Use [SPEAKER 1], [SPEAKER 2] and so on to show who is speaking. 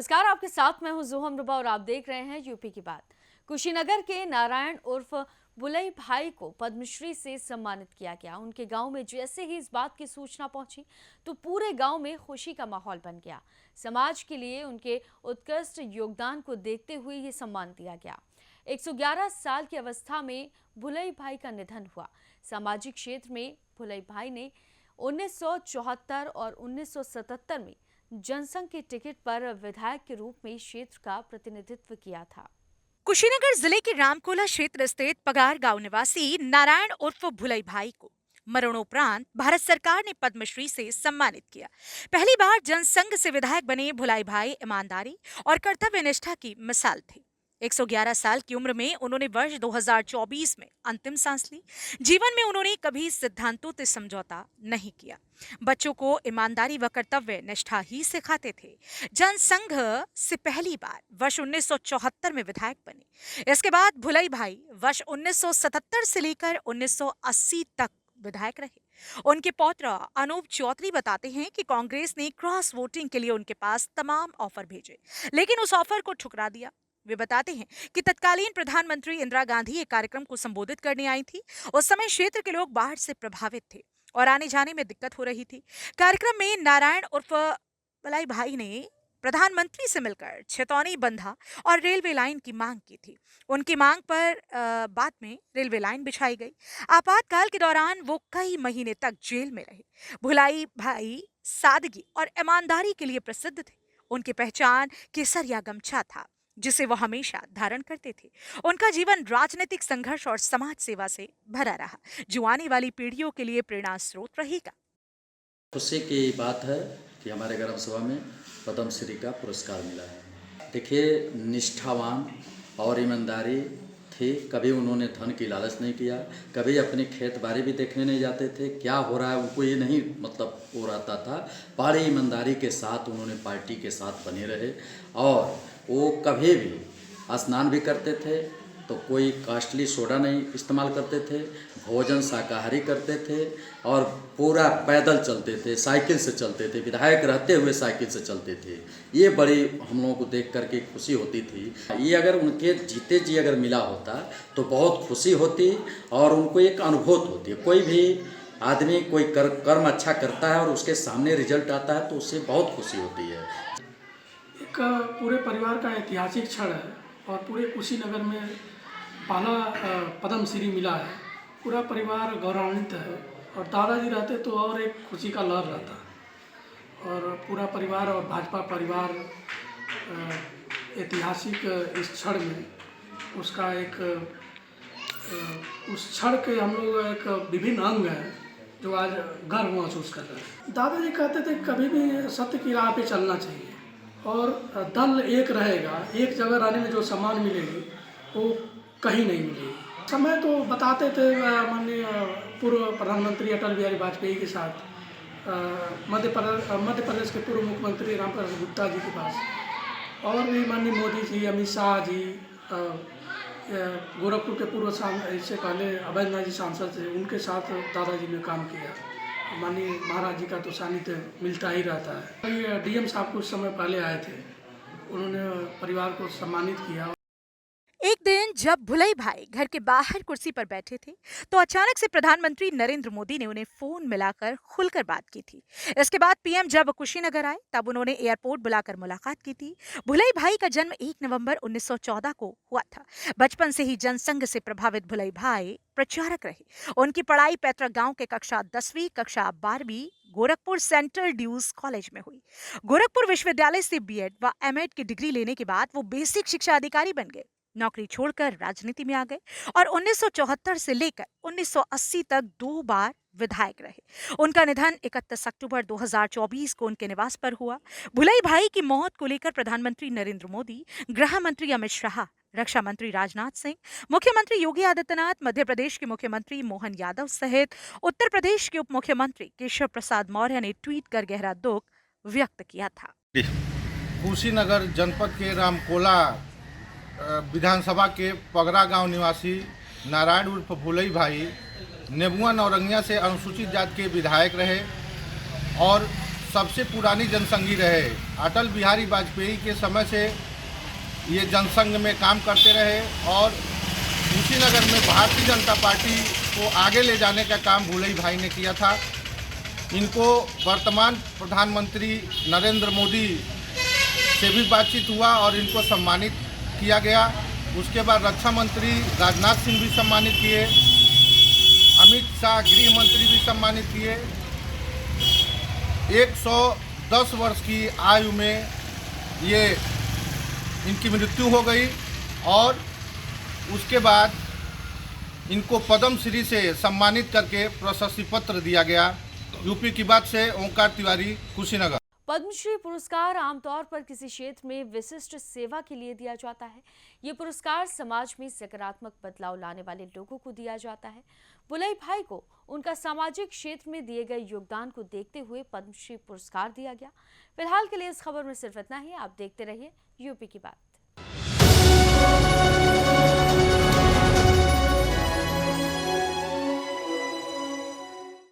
[SPEAKER 1] नमस्कार, आपके साथ मैं हूं जोहम रुबा और आप देख रहे हैं यूपी की बात। कुशीनगर के नारायण उर्फ बुलई भाई को पद्मश्री से सम्मानित किया गया। उनके गांव में जैसे ही इस बात की सूचना पहुंची तो पूरे गांव में खुशी का माहौल बन गया। समाज के लिए उनके उत्कृष्ट योगदान को देखते हुए ये सम्मान दिया गया। 111 साल की अवस्था में बुलई भाई का निधन हुआ। सामाजिक क्षेत्र में बुलई भाई ने 1974 और 1977 में जनसंघ के टिकट पर विधायक के रूप में क्षेत्र का प्रतिनिधित्व किया था।
[SPEAKER 2] कुशीनगर जिले के रामकोला क्षेत्र स्थित पगार गांव निवासी नारायण उर्फ भुलई भाई को मरणोपरांत भारत सरकार ने पद्मश्री से सम्मानित किया। पहली बार जनसंघ से विधायक बने भुलाई भाई ईमानदारी और कर्तव्य निष्ठा की मिसाल थे। 111 साल की उम्र में उन्होंने वर्ष 2024 में अंतिम सांस ली। जीवन में उन्होंने कभी सिद्धांतों से समझौता नहीं किया। बच्चों को ईमानदारी व कर्तव्य निष्ठा ही सिखाते थे। जनसंघ से पहली बार वर्ष 1974 में विधायक बने। इसके बाद भुलई भाई वर्ष 1977 से लेकर 1980 तक विधायक रहे। उनके पौत्र अनूप चौधरी बताते हैं कि कांग्रेस ने क्रॉस वोटिंग के लिए उनके पास तमाम ऑफर भेजे, लेकिन उस ऑफर को ठुकरा दिया। वे बताते हैं कि तत्कालीन प्रधानमंत्री इंदिरा गांधी एक कार्यक्रम को संबोधित करने आई थी। उस समय क्षेत्र के लोग बाढ़ से प्रभावित थे और आने जाने में दिक्कत हो रही थी। कार्यक्रम में नारायण उर्फ बलाई भाई ने प्रधानमंत्री से मिलकर छितौनी बंधा और रेलवे लाइन की मांग की थी। उनकी मांग पर बाद में रेलवे लाइन बिछाई गई। आपातकाल के दौरान वो कई महीने तक जेल में रहे। भुलाई भाई सादगी और ईमानदारी के लिए प्रसिद्ध थे। उनकी पहचान केसरिया गमछा था, जिसे वो हमेशा धारण करते थे। उनका जीवन राजनीतिक संघर्ष और समाज सेवा से भरा रहा, जो आने वाली पीढ़ियों के लिए प्रेरणा स्रोत रहेगा।
[SPEAKER 3] खुशी की बात है कि हमारे ग्राम सभा में पद्मश्री का पुरस्कार मिला है। देखिए, निष्ठावान और ईमानदारी थी। कभी उन्होंने धन की लालच नहीं किया, कभी अपनी खेत बाड़ी भी देखने नहीं जाते थे। क्या हो रहा है उनको ये नहीं वो रहता था। बड़ी ईमानदारी के साथ उन्होंने पार्टी के साथ बने रहे और वो कभी भी स्नान भी करते थे तो कोई कास्टली सोडा नहीं इस्तेमाल करते थे। भोजन शाकाहारी करते थे और पूरा पैदल चलते थे, साइकिल से चलते थे। विधायक रहते हुए साइकिल से चलते थे। ये बड़ी हम लोगों को देख करके खुशी होती थी। ये अगर उनके जीते जी अगर मिला होता तो बहुत खुशी होती और उनको एक अनुभूति होती है। कोई भी आदमी कोई कर्म अच्छा करता है और उसके सामने रिजल्ट आता है तो उससे बहुत खुशी होती है।
[SPEAKER 4] एक पूरे परिवार का ऐतिहासिक क्षण है और पूरे कुशीनगर में पहला पद्मश्री मिला है। पूरा परिवार गौरवान्वित है और दादाजी रहते तो और एक खुशी का लहर रहता। और पूरा परिवार और भाजपा परिवार ऐतिहासिक इस क्षण में उसका एक उस क्षण के हम लोग एक विभिन्न अंग हैं जो आज गर्व महसूस कर रहे हैं। दादाजी कहते थे कभी भी सत्य की राह पे चलना चाहिए और दल एक रहेगा। एक जगह रहने में जो सम्मान मिलेगी वो कहीं नहीं मिलेगी। समय तो बताते थे माननीय पूर्व प्रधानमंत्री अटल बिहारी वाजपेयी के साथ, मध्य प्रदेश के पूर्व मुख्यमंत्री रामप्रसाद गुप्ता जी के पास, और भी माननीय मोदी जी, अमित शाह जी, गोरखपुर के पूर्व इससे पहले अभयनाथ जी सांसद थे, उनके साथ दादाजी ने काम किया। माननीय महाराज जी का तो सानिध्य मिलता ही रहता है। ये डीएम साहब कुछ समय पहले आए थे, उन्होंने परिवार को सम्मानित किया।
[SPEAKER 2] एक दिन जब भुलई भाई घर के बाहर कुर्सी पर बैठे थे तो अचानक से प्रधानमंत्री नरेंद्र मोदी ने उन्हें फोन मिलाकर खुलकर बात की थी। इसके बाद पीएम जब कुशीनगर आए तब उन्होंने एयरपोर्ट बुलाकर मुलाकात की थी। भुलई भाई का जन्म 1 नवंबर 1914 को हुआ था। बचपन से ही जनसंघ से प्रभावित भुलई भाई प्रचारक रहे। उनकी पढ़ाई पैतृक गांव के कक्षा 10वीं कक्षा 12वीं गोरखपुर सेंट्रल ड्यूज कॉलेज में हुई। गोरखपुर विश्वविद्यालय से बीएड व एमएड की डिग्री लेने के बाद वो बेसिक शिक्षा अधिकारी बन गए। नौकरी छोड़कर राजनीति में आ गए और 1974 से लेकर 1980 तक 2 बार विधायक रहे। उनका निधन 31 अक्टूबर 2024 को उनके निवास पर हुआ। भुलई भाई की मौत को लेकर प्रधानमंत्री नरेंद्र मोदी, गृह मंत्री अमित शाह, रक्षा मंत्री राजनाथ सिंह, मुख्यमंत्री योगी आदित्यनाथ, मध्य प्रदेश के मुख्यमंत्री मोहन यादव सहित उत्तर प्रदेश के उप मुख्यमंत्री केशव प्रसाद मौर्य ने ट्वीट कर गहरा दुख व्यक्त किया था।
[SPEAKER 5] कुशीनगर जनपद के रामकोला विधानसभा के पगरा गांव निवासी नारायण उर्फ भुलई भाई नेबुआ नौरंगिया से अनुसूचित जाति के विधायक रहे और सबसे पुरानी जनसंघी रहे। अटल बिहारी वाजपेयी के समय से ये जनसंघ में काम करते रहे और कुशीनगर में भारतीय जनता पार्टी को आगे ले जाने का काम भुलई भाई ने किया था। इनको वर्तमान प्रधानमंत्री नरेंद्र मोदी से भी बातचीत हुआ और इनको सम्मानित किया गया। उसके बाद रक्षा मंत्री राजनाथ सिंह भी सम्मानित किए, अमित शाह गृह मंत्री भी सम्मानित किए। 110 वर्ष की आयु में ये इनकी मृत्यु हो गई और उसके बाद इनको पद्म श्री से सम्मानित करके प्रशस्ति पत्र दिया गया। यूपी की बात से ओंकार तिवारी, कुशीनगर।
[SPEAKER 1] पद्मश्री पुरस्कार आमतौर पर किसी क्षेत्र में विशिष्ट सेवा के लिए दिया जाता है। ये पुरस्कार समाज में सकारात्मक बदलाव लाने वाले लोगों को दिया जाता है। बुलई भाई को उनका सामाजिक क्षेत्र में दिए गए योगदान को देखते हुए पद्मश्री पुरस्कार दिया गया। फिलहाल के लिए इस खबर में सिर्फ इतना ही। आप देखते रहिए यूपी की बात।